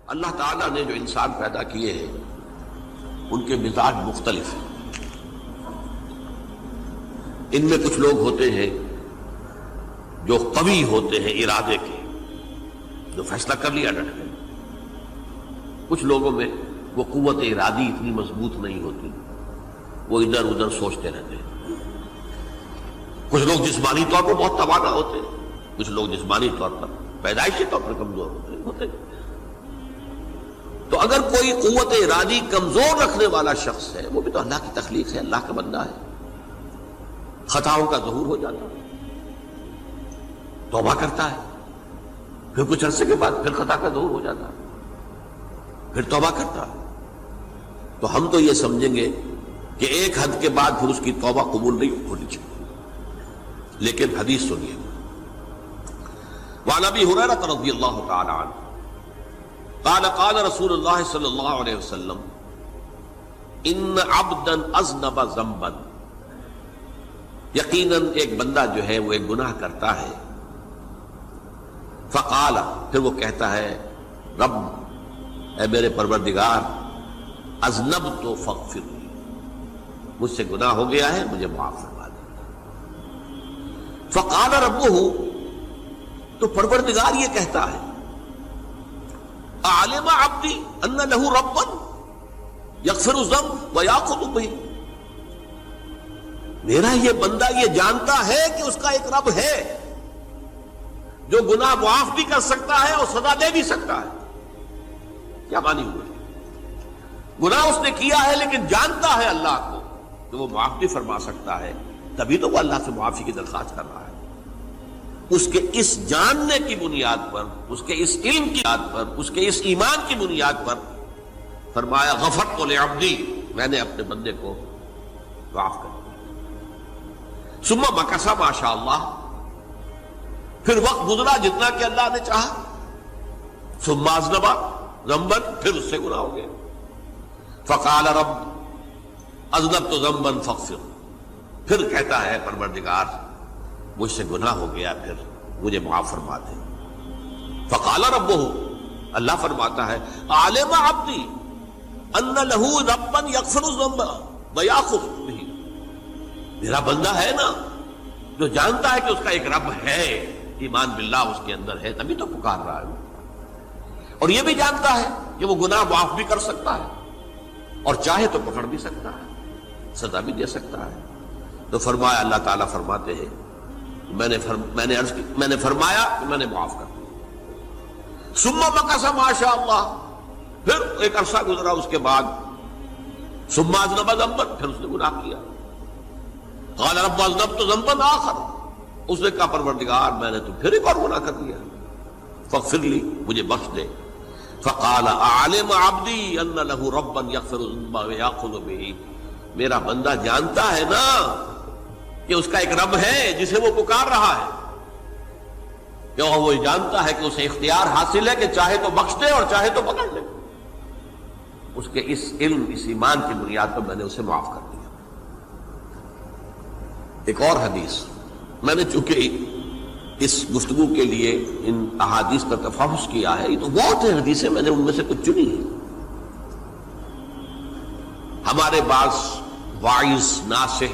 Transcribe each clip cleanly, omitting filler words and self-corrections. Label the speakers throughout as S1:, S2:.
S1: اللہ تعالیٰ نے جو انسان پیدا کیے ہیں ان کے مزاج مختلف ہیں۔ ان میں کچھ لوگ ہوتے ہیں جو قوی ہوتے ہیں ارادے کے، جو فیصلہ کر لیا ڈٹ گئے۔ کچھ لوگوں میں وہ قوت ارادی اتنی مضبوط نہیں ہوتی، وہ ادھر ادھر سوچتے رہتے ہیں۔ کچھ لوگ جسمانی طور پر بہت توانا ہوتے ہیں، کچھ لوگ جسمانی طور پر پیدائشی طور پر کمزور ہوتے ہیں۔ تو اگر کوئی قوت ارادی کمزور رکھنے والا شخص ہے، وہ بھی تو اللہ کی تخلیق ہے، اللہ کا بندہ ہے، خطاؤں کا ظہور ہو جاتا ہے، توبہ کرتا ہے، پھر کچھ عرصے کے بعد پھر خطا کا ظہور ہو جاتا ہے، پھر توبہ کرتا ہے۔ تو ہم تو یہ سمجھیں گے کہ ایک حد کے بعد پھر اس کی توبہ قبول نہیں ہونی چاہیے، لیکن حدیث سنیے۔ وعن ابی ہریرہ رضی اللہ تعالی عنہ قال قال رسول اللہ صلی اللہ علیہ وسلم ان عبدا اذنب ذنبا، یقیناً ایک بندہ جو ہے وہ ایک گناہ کرتا ہے، فقال، پھر وہ کہتا ہے رب، اے میرے پروردگار، اذنبت فاغفر لی، مجھ سے گناہ ہو گیا ہے، مجھے معاف فرما دے۔ فقال ربہ، تو پروردگار یہ کہتا ہے اعلم عبدی ان لہ ربا یغفر الذنب ویاخذ بہ، میرا یہ بندہ یہ جانتا ہے کہ اس کا ایک رب ہے جو گناہ معاف بھی کر سکتا ہے اور سزا دے بھی سکتا ہے۔ کیا معنی ہوئے؟ گناہ اس نے کیا ہے لیکن جانتا ہے اللہ کو کہ وہ معاف بھی فرما سکتا ہے، تبھی تو وہ اللہ سے معافی کی درخواست کر رہا ہے۔ اس کے اس جاننے کی بنیاد پر، اس کے اس علم کی بنیاد پر، اس کے اس ایمان کی بنیاد پر فرمایا غفرت لعبدی، میں نے اپنے بندے کو معاف کر دیا۔ ثم مکث ما شاء اللہ، پھر وقت گزرا جتنا کہ اللہ نے چاہا۔ ثم اذنب ذنبا، پھر اس سے گناہ ہو گیا۔ فقال رب اذنبت ذنبا فاغفر، پھر کہتا ہے پروردگار مجھ سے گناہ ہو گیا، پھر مجھے معاف فرما دے۔ فقال ربہ، اللہ فرماتا ہے عالم عبدی ان لہ ربا یغفر الذنب ویاخذ بہ، میرا بندہ ہے نا جو جانتا ہے کہ اس کا ایک رب ہے، ایمان باللہ اس کے اندر ہے، تبھی تو پکار رہا ہے، اور یہ بھی جانتا ہے کہ وہ گناہ معاف بھی کر سکتا ہے اور چاہے تو پکڑ بھی سکتا ہے، سزا بھی دے سکتا ہے۔ تو فرمایا، اللہ تعالیٰ فرماتے ہیں میں نے فرمایا کہ میں نے معاف کر دیا۔ ثم مکث ما شاء اللہ، پھر ایک عرصہ گزرا اس کے بعد۔ ثم اذنب ذنبا، پھر اس نے گناہ کیا۔ قال رب اذنبت ذنبا آخر، اس نے کہا پروردگار میں نے تو پھر ایک اور گناہ کر دیا، فاغفر لی، مجھے بخش دے۔ فقال اعلم عبدی ان لہ ربا یغفر الذنب ویاخذ بہ، میرا بندہ جانتا ہے نا کہ اس کا ایک رب ہے جسے وہ پکار رہا ہے، کہ وہ جانتا ہے کہ اسے اختیار حاصل ہے کہ چاہے تو بخش دے اور چاہے تو پکڑ لے۔ اس کے اس علم، اس ایمان کی بنیاد پر میں نے اسے معاف کر دیا۔ ایک اور حدیث، میں نے چونکہ اس گفتگو کے لیے ان احادیث کا تفحص کیا ہے، یہ تو بہت ہیں حدیثیں، میں نے ان میں سے کچھ چنی ہیں۔ ہمارے بعض واعظ ناصح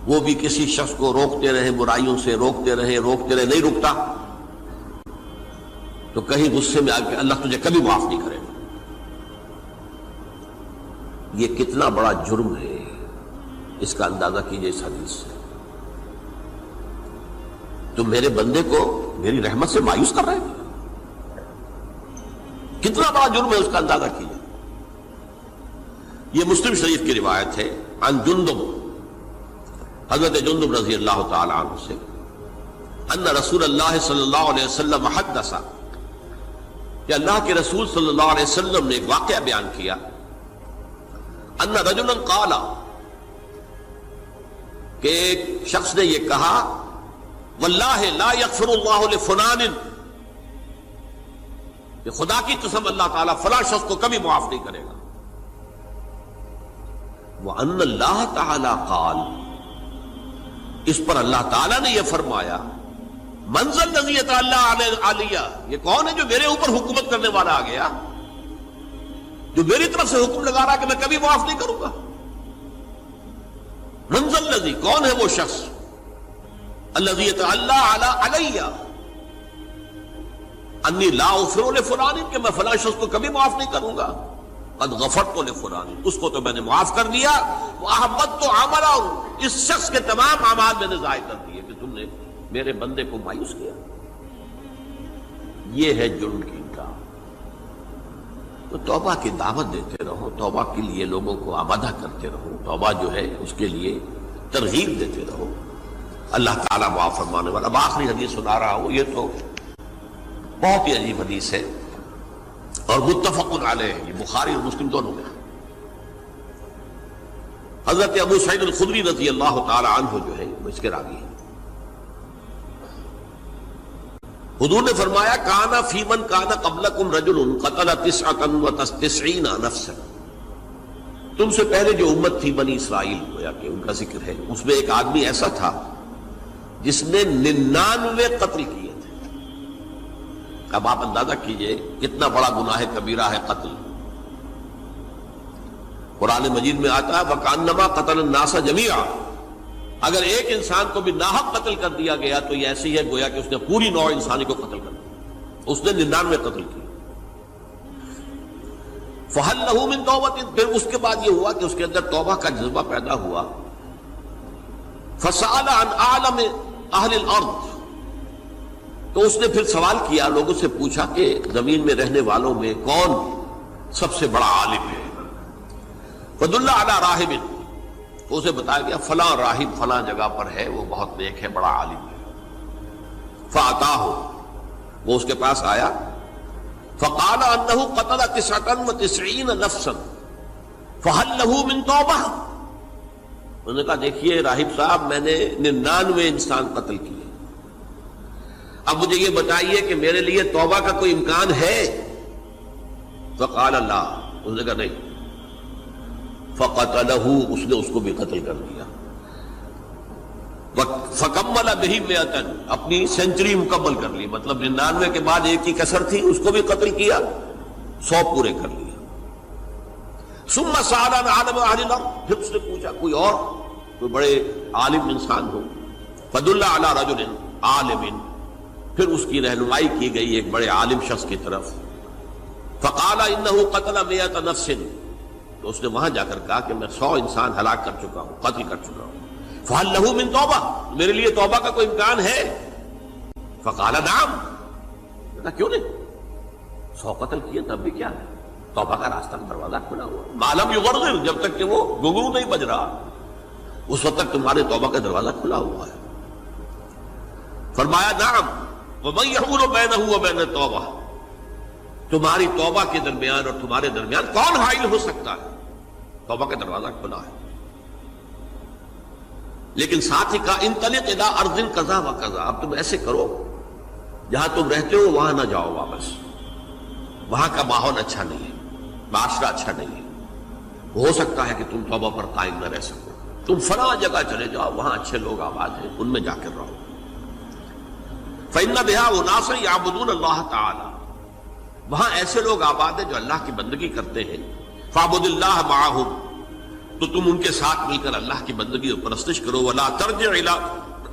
S1: وہ بھی کسی شخص کو روکتے رہے، برائیوں سے روکتے رہے، نہیں رکتا، تو کہیں غصے میں آ کے اللہ تجھے کبھی معاف نہیں کرے گا۔ یہ کتنا بڑا جرم ہے، اس کا اندازہ کیجئے اس حدیث سے۔ تو میرے بندے کو میری رحمت سے مایوس کر رہے ہیں، کتنا بڑا جرم ہے اس کا اندازہ کیجئے۔ یہ مسلم شریف کی روایت ہے، عن جندب، حضرت جندب رضی اللہ تعالی عنہ سے، ان رسول اللہ صلی اللہ علیہ وسلم حدث، کہ اللہ کے رسول صلی اللہ علیہ وسلم نے ایک واقعہ بیان کیا، ان رجلا قال، کہ ایک شخص نے یہ کہا، واللہ لا یغفر اللہ لفلان، کہ خدا کی قسم اللہ تعالیٰ فلاں شخص کو کبھی معاف نہیں کرے گا۔ وَأَنَّ اللَّهَ تَعَالَى قَالَ، اس پر اللہ تعالیٰ نے یہ فرمایا، منزل الذی یتعالی علیہ، یہ کون ہے جو میرے اوپر حکومت کرنے والا آ گیا، جو میری طرف سے حکم لگا رہا کہ میں کبھی معاف نہیں کروں گا؟ منزل الذی، کون ہے وہ شخص، الذی یتعالی علیہ انی لا اغفر لفلان، کہ میں فلاں شخص کو کبھی معاف نہیں کروں گا، قد غفرت لفلان، اس کو تو میں نے معاف کر دیا، واحبطت عملہ، اس شخص کے تمام اعمال میں نے ضائع کر دیے کہ تم نے میرے بندے کو مایوس کیا۔ یہ ہے جرم کی انکار۔ تو توبہ کی دعوت دیتے رہو، توبہ کے لیے لوگوں کو آمادہ کرتے رہو، توبہ جو ہے اس کے لیے ترغیب دیتے رہو، اللہ تعالیٰ معاف فرمانے والا۔ اب آخری حدیث سنا رہا ہوں، یہ تو بہت ہی عجیب حدیث ہے اور متفق علیہ، یہ بخاری اور مسلم دونوں میں۔ حضرت ابو سعید الخدری رضی اللہ تعالی عنہ جو ہے وہ اس کے راوی ہیں۔ حضور نے فرمایا کانا فی من کانا قبلکم رجل قتل 99 نفسا، تم سے پہلے جو امت تھی بنی اسرائیل، گویا کہ ان کا ذکر ہے، اس میں ایک آدمی ایسا تھا جس نے 99 قتل کیے تھے۔ اب آپ اندازہ کیجئے کتنا بڑا گناہ کبیرہ ہے قتل۔ قرآن مجید میں آتا ہے وَكَأَنَّمَا قَتَلَ النَّاسَ جَمِيعًا، اگر ایک انسان کو بھی ناحق قتل کر دیا گیا تو یہ ایسی ہے گویا کہ اس نے پوری نوع انسانی کو قتل کر دیا، اس نے 99 قتل کی۔ فَهَلْ لَهُ مِن تَوْبَةٍ، پھر اس کے بعد یہ ہوا کہ اس کے اندر توبہ کا جذبہ پیدا ہوا۔ فَسَأَلَ عَنْ أَعْلَمِ أَهْلِ الْأَرْضِ، تو اس نے پھر سوال کیا، لوگوں سے پوچھا کہ زمین میں رہنے والوں میں کون سب سے بڑا عالم ہے؟ فَدُلَّ عَلَى رَاهِبٍ، تو اسے بتایا گیا فلاں راہب فلاں جگہ پر ہے، وہ بہت نیک ہے، بڑا عالم ہے۔ فَأَتَاهُ، وہ اس کے پاس آیا، فَقَالَ أَنَّهُ قَتَلَ 99 نَفْسًا فَهَلْ لَهُ مِن تَوْبَةٍ، انہوں نے کہا دیکھیے راہب صاحب، میں نے 99 انسان قتل کیے، اب مجھے یہ بتائیے کہ میرے لیے توبہ کا کوئی امکان ہے؟ فَقَالَ لَا، انہوں نے کہا نہیں۔ فَقَتَلَهُ، اس نے اس کو بھی قتل کر دیا۔ فَكَمَّلَ بِهِ 100، اپنی سینچری مکمل کر لی، مطلب 99 کے بعد ایک کی کسر تھی، اس کو بھی قتل کیا، 100 پورے کر لیا۔ ثُمَّ سَأَلَ عَنْ عَالِمِ أَهْلِ الْأَرْضِ، پھر اس نے پوچھا کوئی اور، کوئی بڑے عالم انسان ہو۔ فَدُلَّ عَلَى رَجُلٍ عَالِمٍ، پھر اس کی رہنمائی کی گئی ایک بڑے عالم شخص کی طرف۔ فَقَالَ إِنَّهُ قَتَلَ 100 نَفْسٍ، تو اس نے وہاں جا کر کہا کہ میں 100 انسان ہلاک کر چکا ہوں، قتل کر چکا ہوں۔ فَهَلْ لَهُ مِن تَوْبَةٍ، میرے لیے توبہ کا کوئی امکان ہے؟ فَقَالَ نَعَمْ، کہا کیوں نہیں، 100 قتل کیے تب بھی کیا ہے، توبہ کا راستہ دروازہ کھلا ہوا، مَا لَمْ يُغَرْغِرْ، جب تک کہ وہ گھنگرو نہیں بج رہا اس وقت تک تمہارے توبہ کا دروازہ کھلا ہوا ہے۔ فرمایا نعم، وَمَن يَحُولُ بَيْنَهُ وَبَيْنَ التَّوْبَةِ، تمہاری توبہ کے درمیان اور تمہارے درمیان کون حائل ہو سکتا ہے، توبہ کا دروازہ کھلا ہے۔ لیکن ساتھ ہی کہا انطلق الی ارض کذا و کذا، اب تم ایسے کرو جہاں تم رہتے ہو وہاں نہ جاؤ واپس، وہاں کا ماحول اچھا نہیں ہے، معاشرہ اچھا نہیں ہے، ہو سکتا ہے کہ تم توبہ پر قائم نہ رہ سکو، تم فلاں جگہ چلے جاؤ، وہاں اچھے لوگ آباد ہیں، ان میں جا کر رہو۔ فإن بها أناسا يعبدون اللہ تعالی، وہاں ایسے لوگ آباد ہیں جو اللہ کی بندگی کرتے ہیں۔ فاعبد اللہ معہم، تو تم ان کے ساتھ مل کر اللہ کی بندگی اور پرستش کرو۔ ولا ترجع الی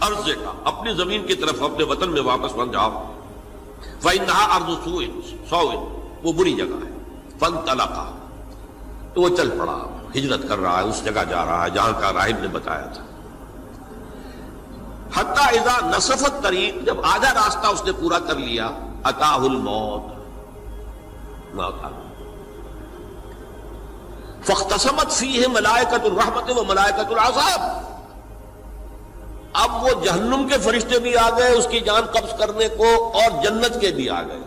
S1: ارضک، اپنی زمین کی طرف اپنے وطن میں واپس نہ جاؤ۔ فإنها ارض سوء، وہ بری جگہ ہے۔ فانطلقا، تو وہ چل پڑا، ہجرت کر رہا ہے، اس جگہ جا رہا ہے جہاں کا راہب نے بتایا تھا۔ حتی اذا نصف الطریق، جب آدھا راستہ اس نے پورا کر لیا، اتاہ الموت، موت آ گئی۔ فاختصمت فیہ ملائکۃ الرحمت و ملائکۃ العذاب، اب وہ جہنم کے فرشتے بھی آ گئے اس کی جان قبض کرنے کو، اور جنت کے بھی آ گئے۔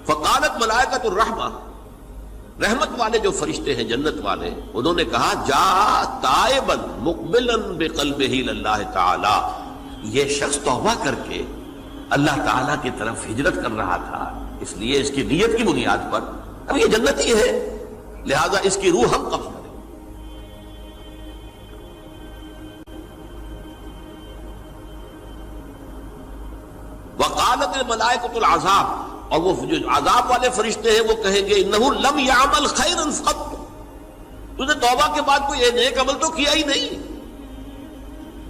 S1: فقالت ملائکۃ الرحمہ، رحمت والے جو فرشتے ہیں جنت والے، انہوں نے کہا جا تائبا مقبلا بقلبہ للہ تعالی، یہ شخص توبہ کر کے اللہ تعالیٰ کی طرف ہجرت کر رہا تھا، اس لیے اس کی نیت کی بنیاد پر اب یہ جنتی ہے، لہذا اس کی روح ہم قبض کریں۔ وقالت الملائکۃ العذاب، اور وہ جو عذاب والے فرشتے ہیں وہ کہیں گے انہ لم یعمل خیرا قط، تو نے توبہ کے بعد کوئی نیک عمل تو کیا ہی نہیں،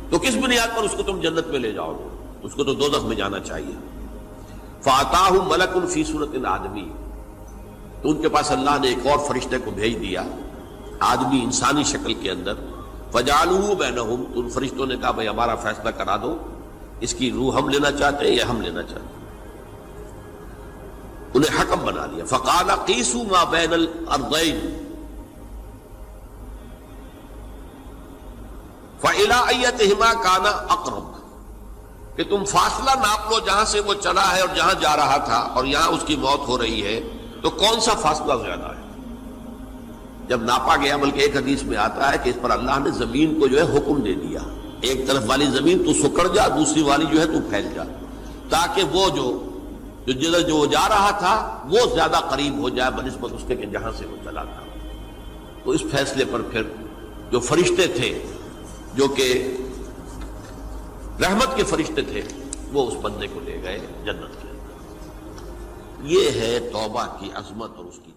S1: تو کس بنیاد پر اس کو تم جنت میں لے جاؤ گے؟ اس کو تو دوزخ میں جانا چاہیے۔ فاتاہ ملک فی صورت آدمی، تو ان کے پاس اللہ نے ایک اور فرشتے کو بھیج دیا آدمی انسانی شکل کے اندر، فجعلوہ بینہم، تو ان فرشتوں نے کہا بھائی ہمارا فیصلہ کرا دو، اس کی روح ہم لینا چاہتے ہیں یا ہم لینا چاہتے ہیں، انہیں حکم بنا دیا۔ فقال قیسوا ما بین الارضین فإلی ایتہما کان اقرب، کہ تم فاصلہ ناپ لو جہاں سے وہ چلا ہے اور جہاں جا رہا تھا اور یہاں اس کی موت ہو رہی ہے، تو کون سا فاصلہ زیادہ ہے؟ جب ناپا گیا، بلکہ ایک حدیث میں آتا ہے کہ اس پر اللہ نے زمین کو جو ہے حکم دے دیا، ایک طرف والی زمین تو سکڑ جا، دوسری والی جو ہے تو پھیل جا، تاکہ وہ جو جدھر جو جا رہا تھا وہ زیادہ قریب ہو جائے بنسبت اس کے کہ جہاں سے وہ چلا تھا۔ تو اس فیصلے پر پھر جو فرشتے تھے جو کہ رحمت کے فرشتے تھے وہ اس بندے کو لے گئے جنت کے اندر۔ یہ ہے توبہ کی عظمت اور اس کی